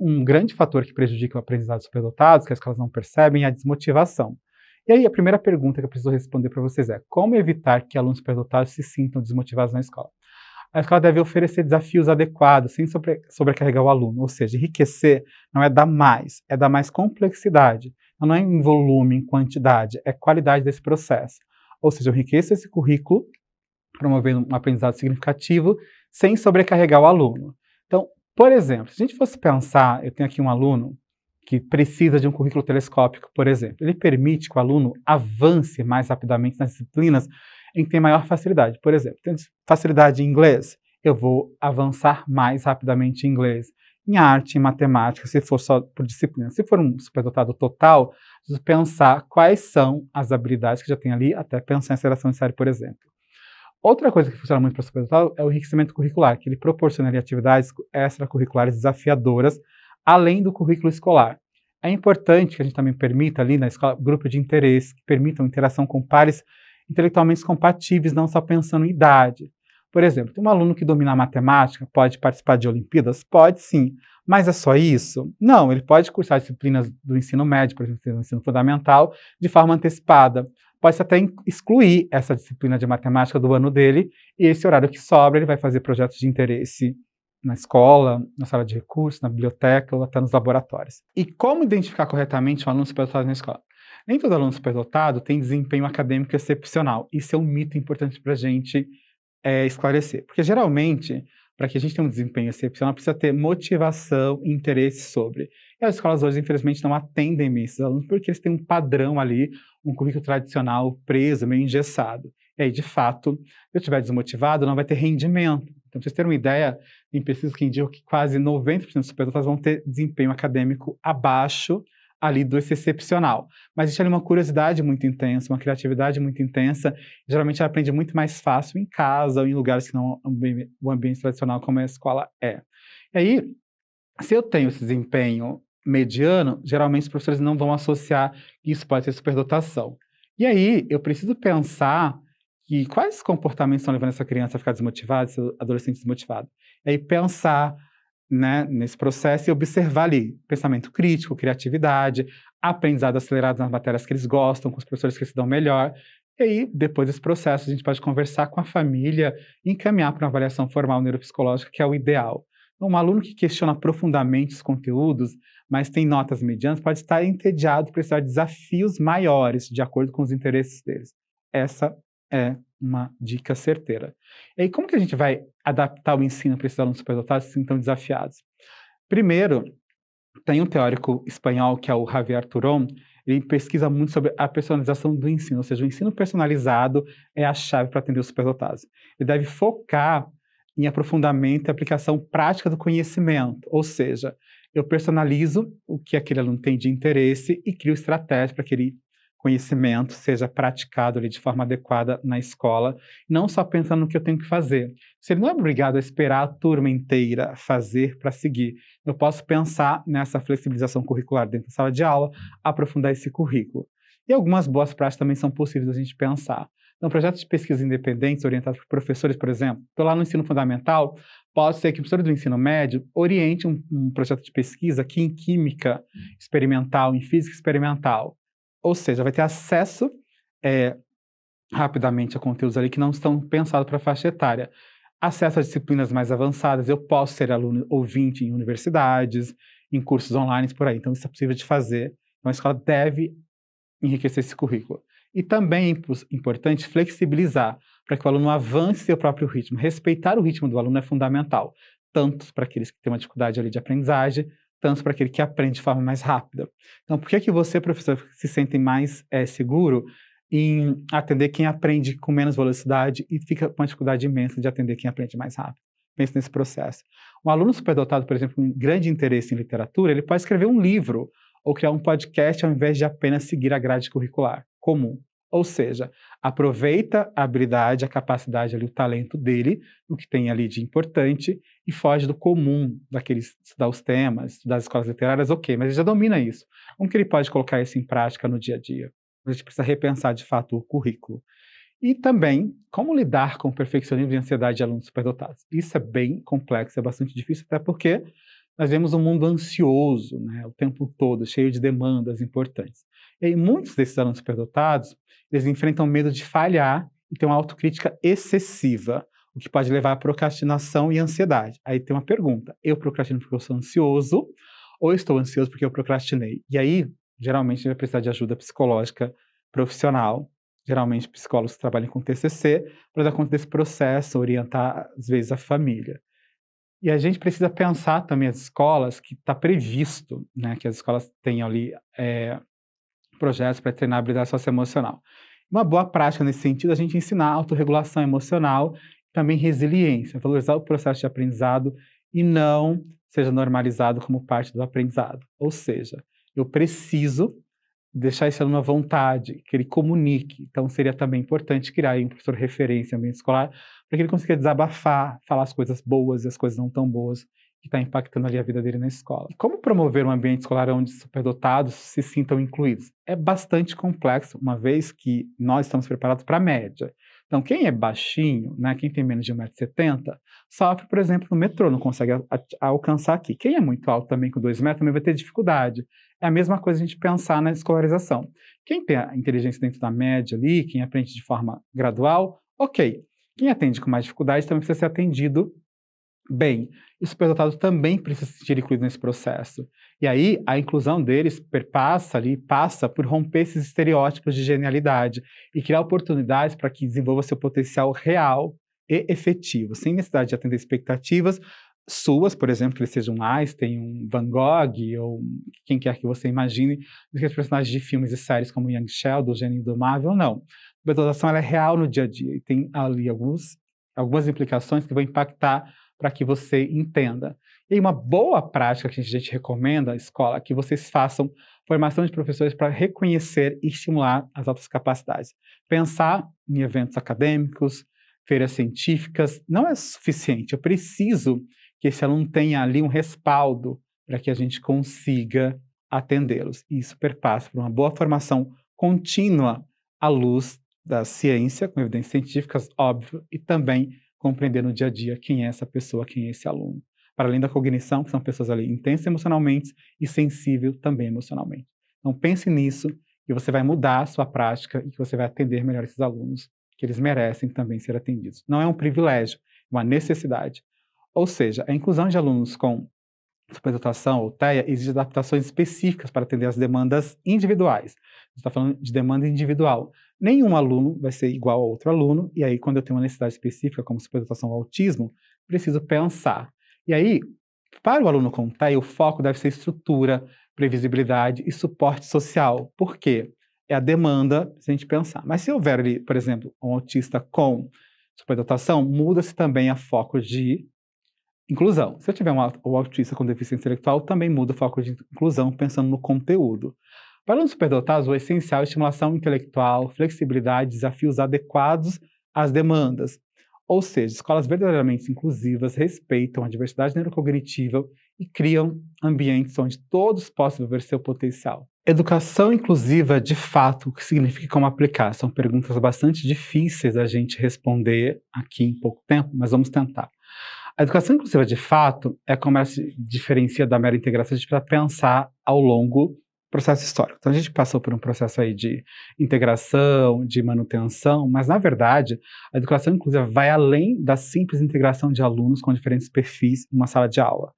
um grande fator que prejudica o aprendizado dos superdotados, que as escolas não percebem, é a desmotivação. E aí, a primeira pergunta que eu preciso responder para vocês é: como evitar que alunos superdotados se sintam desmotivados na escola? A escola deve oferecer desafios adequados, sem sobrecarregar o aluno, ou seja, enriquecer não é dar mais, é dar mais complexidade. Então, não é em volume, em quantidade, é qualidade desse processo. Ou seja, eu enriqueço esse currículo, promovendo um aprendizado significativo, sem sobrecarregar o aluno. Então, por exemplo, se a gente fosse pensar, eu tenho aqui um aluno que precisa de um currículo telescópico, por exemplo. Ele permite que o aluno avance mais rapidamente nas disciplinas em que tem maior facilidade. Por exemplo, tem facilidade em inglês, eu vou avançar mais rapidamente em inglês. Em arte, em matemática, se for só por disciplina. Se for um superdotado total, preciso pensar quais são as habilidades que já tem ali, até pensar em aceleração de série, por exemplo. Outra coisa que funciona muito para o superdotado é o enriquecimento curricular, que ele proporciona atividades extracurriculares desafiadoras, além do currículo escolar. É importante que a gente também permita ali na escola grupo de interesse, que permitam interação com pares intelectualmente compatíveis, não só pensando em idade. Por exemplo, tem um aluno que domina a matemática, pode participar de Olimpíadas? Pode sim. Mas é só isso? Não, ele pode cursar disciplinas do ensino médio, por exemplo, do ensino fundamental, de forma antecipada. Pode até excluir essa disciplina de matemática do ano dele, e esse horário que sobra ele vai fazer projetos de interesse na escola, na sala de recursos, na biblioteca ou até nos laboratórios. E como identificar corretamente um aluno superdotado na escola? Nem todo aluno superdotado tem desempenho acadêmico excepcional. Isso é um mito importante para a gente esclarecer. Porque geralmente, para que a gente tenha um desempenho excepcional, precisa ter motivação e interesse sobre. E as escolas hoje, infelizmente, não atendem bem esses alunos porque eles têm um padrão ali, um currículo tradicional preso, meio engessado. E aí, de fato, se eu estiver desmotivado, não vai ter rendimento. Então, para vocês terem uma ideia, tem pesquisas que indicam que quase 90% dos superdotados vão ter desempenho acadêmico abaixo ali do excepcional. Mas existe ali uma curiosidade muito intensa, uma criatividade muito intensa. Geralmente ela aprende muito mais fácil em casa ou em lugares que não o ambiente tradicional como a escola é. E aí, se eu tenho esse desempenho mediano, geralmente os professores não vão associar que isso pode ser superdotação. E aí, eu preciso pensar que quais comportamentos estão levando essa criança a ficar desmotivada, esse adolescente desmotivado. E aí pensar, né, nesse processo e observar ali pensamento crítico, criatividade, aprendizado acelerado nas matérias que eles gostam, com os professores que se dão melhor. E aí, depois desse processo, a gente pode conversar com a família e encaminhar para uma avaliação formal neuropsicológica, que é o ideal. Um aluno que questiona profundamente os conteúdos, mas tem notas medianas, pode estar entediado e precisar de desafios maiores, de acordo com os interesses deles. Essa é uma dica certeira. E aí, como que a gente vai adaptar o ensino para esses alunos superdotados que se sintam desafiados? Primeiro, tem um teórico espanhol, que é o Javier Turon, ele pesquisa muito sobre a personalização do ensino, ou seja, o ensino personalizado é a chave para atender os superdotados. Ele deve focar em aprofundamento e aplicação prática do conhecimento, ou seja, eu personalizo o que aquele aluno tem de interesse e crio estratégia para que aquele conhecimento seja praticado ali de forma adequada na escola, não só pensando no que eu tenho que fazer. Se ele não é obrigado a esperar a turma inteira fazer para seguir, eu posso pensar nessa flexibilização curricular dentro da sala de aula, aprofundar esse currículo. E algumas boas práticas também são possíveis a gente pensar. Então, projetos de pesquisa independentes orientados por professores, por exemplo, estou lá no ensino fundamental, pode ser que o professor do ensino médio oriente um projeto de pesquisa aqui em química experimental, em física experimental. Ou seja, vai ter acesso rapidamente a conteúdos ali que não estão pensados para a faixa etária. Acesso a disciplinas mais avançadas, eu posso ser aluno ouvinte em universidades, em cursos online, por aí. Então, isso é possível de fazer. Então, a escola deve enriquecer esse currículo. E também é importante flexibilizar, para que o aluno avance seu próprio ritmo. Respeitar o ritmo do aluno é fundamental, tanto para aqueles que têm uma dificuldade ali de aprendizagem, tanto para aquele que aprende de forma mais rápida. Então, por que você, professor, se sente mais seguro em atender quem aprende com menos velocidade e fica com uma dificuldade imensa de atender quem aprende mais rápido? Pense nesse processo. Um aluno superdotado, por exemplo, com grande interesse em literatura, ele pode escrever um livro ou criar um podcast ao invés de apenas seguir a grade curricular comum. Ou seja, aproveita a habilidade, a capacidade, ali, o talento dele, o que tem ali de importante, e foge do comum, daqueles estudar os temas, das escolas literárias, ok, mas ele já domina isso. Como que ele pode colocar isso em prática no dia a dia? A gente precisa repensar, de fato, o currículo. E também, como lidar com o perfeccionismo e ansiedade de alunos superdotados. Isso é bem complexo, é bastante difícil, até porque nós vemos um mundo ansioso, né, o tempo todo, cheio de demandas importantes. E aí, muitos desses alunos superdotados, eles enfrentam medo de falhar e têm uma autocrítica excessiva, o que pode levar à procrastinação e ansiedade. Aí tem uma pergunta: eu procrastino porque eu sou ansioso ou estou ansioso porque eu procrastinei? E aí, geralmente, a gente vai precisar de ajuda psicológica profissional, geralmente psicólogos que trabalham com TCC, para dar conta desse processo, orientar, às vezes, a família. E a gente precisa pensar também as escolas, que está previsto, né, que as escolas tenham ali projetos para treinar a habilidade socioemocional. Uma boa prática nesse sentido é a gente ensinar autorregulação emocional, também resiliência, valorizar o processo de aprendizado e não seja normalizado como parte do aprendizado. Ou seja, eu preciso deixar esse aluno à vontade, que ele comunique. Então, seria também importante criar aí um professor referência em ambiente escolar, para que ele consiga desabafar, falar as coisas boas e as coisas não tão boas, que está impactando ali a vida dele na escola. E como promover um ambiente escolar onde superdotados se sintam incluídos? É bastante complexo, uma vez que nós estamos preparados para a média. Então, quem é baixinho, né, quem tem menos de 1,70 m, sofre, por exemplo, no metrô, não consegue alcançar aqui. Quem é muito alto também, com 2 metros, também vai ter dificuldade. É a mesma coisa a gente pensar na escolarização. Quem tem a inteligência dentro da média ali, quem aprende de forma gradual, ok. Quem atende com mais dificuldade também precisa ser atendido bem. E o superdotado também precisa se sentir incluído nesse processo. E aí, a inclusão deles passa por romper esses estereótipos de genialidade e criar oportunidades para que desenvolva seu potencial real e efetivo, sem necessidade de atender expectativas suas, por exemplo, que eles sejam um Einstein, um Van Gogh, ou quem quer que você imagine, do que os personagens de filmes e séries como Young Sheldon, o Gênio Indomável, não. A superdotação ela é real no dia a dia e tem ali algumas implicações que vão impactar para que você entenda. E uma boa prática que a gente recomenda à escola é que vocês façam formação de professores para reconhecer e estimular as altas capacidades. Pensar em eventos acadêmicos, feiras científicas, não é suficiente. Eu preciso que esse aluno tenha ali um respaldo para que a gente consiga atendê-los. E isso perpassa por uma boa formação contínua à luz da ciência, com evidências científicas, óbvio, e também compreender no dia a dia quem é essa pessoa, quem é esse aluno. Para além da cognição, que são pessoas ali intensas emocionalmente e sensível também emocionalmente. Então pense nisso, que você vai mudar a sua prática e que você vai atender melhor esses alunos, que eles merecem também ser atendidos. Não é um privilégio, é uma necessidade. Ou seja, a inclusão de alunos com superdotação ou TEA exige adaptações específicas para atender às demandas individuais. Você está falando de demanda individual. Nenhum aluno vai ser igual a outro aluno, e aí quando eu tenho uma necessidade específica, como superdotação ou autismo, preciso pensar. E aí, para o aluno com TEA, o foco deve ser estrutura, previsibilidade e suporte social. Por quê? É a demanda, se a gente pensar. Mas se houver ali, por exemplo, um autista com superdotação, muda-se também a foco de inclusão. Se eu tiver um autista com deficiência intelectual, também muda o foco de inclusão, pensando no conteúdo. Para alunos superdotados, o essencial é estimulação intelectual, flexibilidade, desafios adequados às demandas. Ou seja, escolas verdadeiramente inclusivas respeitam a diversidade neurocognitiva e criam ambientes onde todos possam viver seu potencial. Educação inclusiva, de fato, o que significa e como aplicar? São perguntas bastante difíceis a gente responder aqui em pouco tempo, mas vamos tentar. A educação inclusiva, de fato, é como ela se diferencia da mera integração. A gente precisa pensar ao longo do processo histórico. Então, a gente passou por um processo aí de integração, de manutenção, mas, na verdade, a educação inclusiva vai além da simples integração de alunos com diferentes perfis em uma sala de aula.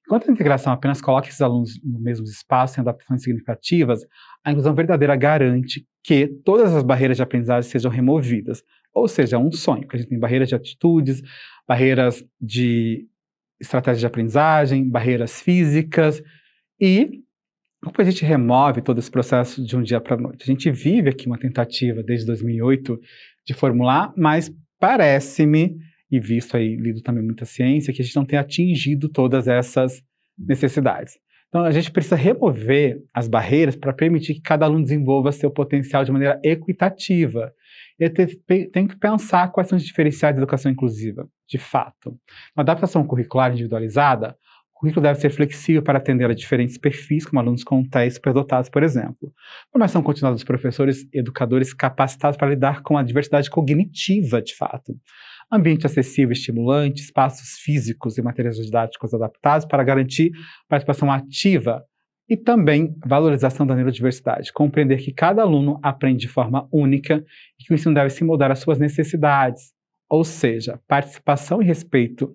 Enquanto a integração apenas coloca esses alunos no mesmo espaço, em adaptações significativas, a inclusão verdadeira garante que todas as barreiras de aprendizagem sejam removidas. Ou seja, é um sonho, porque a gente tem barreiras de atitudes, barreiras de estratégia de aprendizagem, barreiras físicas, e como a gente remove todo esse processo de um dia para a noite? A gente vive aqui uma tentativa desde 2008 de formular, mas parece-me, e visto aí, lido também muita ciência, que a gente não tem atingido todas essas necessidades. Então a gente precisa remover as barreiras para permitir que cada aluno desenvolva seu potencial de maneira equitativa. Eu tenho que pensar quais são os diferenciais da educação inclusiva, de fato. Uma adaptação curricular individualizada, o currículo deve ser flexível para atender a diferentes perfis, como alunos com TEA superdotados, por exemplo. Formação continuada dos professores e educadores capacitados para lidar com a diversidade cognitiva, de fato. ambiente acessível e estimulante, espaços físicos e materiais didáticos adaptados para garantir participação ativa e também valorização da neurodiversidade, compreender que cada aluno aprende de forma única e que o ensino deve se moldar às suas necessidades, ou seja, participação e respeito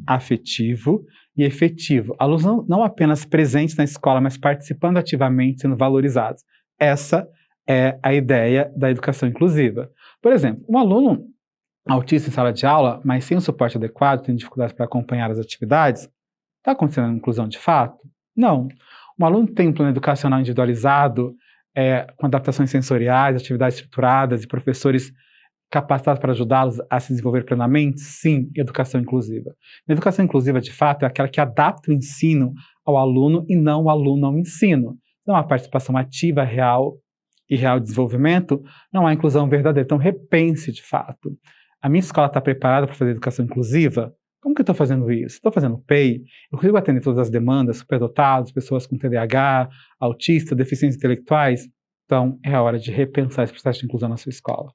afetivo e efetivo. Alunos não apenas presentes na escola, mas participando ativamente, sendo valorizados. Essa é a ideia da educação inclusiva. Por exemplo, um aluno autista em sala de aula, mas sem o suporte adequado, tem dificuldades para acompanhar as atividades, está acontecendo inclusão de fato? Não. Um aluno que tem um plano educacional individualizado, com adaptações sensoriais, atividades estruturadas e professores capacitados para ajudá-los a se desenvolver plenamente? Sim, educação inclusiva. A educação inclusiva, de fato, é aquela que adapta o ensino ao aluno e não o aluno ao ensino. Não há participação ativa, real e real desenvolvimento, não há inclusão verdadeira. Então, repense, de fato. A minha escola está preparada para fazer educação inclusiva? Como que eu estou fazendo isso? Estou fazendo PEI? Eu consigo atender todas as demandas, superdotados, pessoas com TDAH, autistas, deficiências intelectuais? Então, é a hora de repensar esse processo de inclusão na sua escola.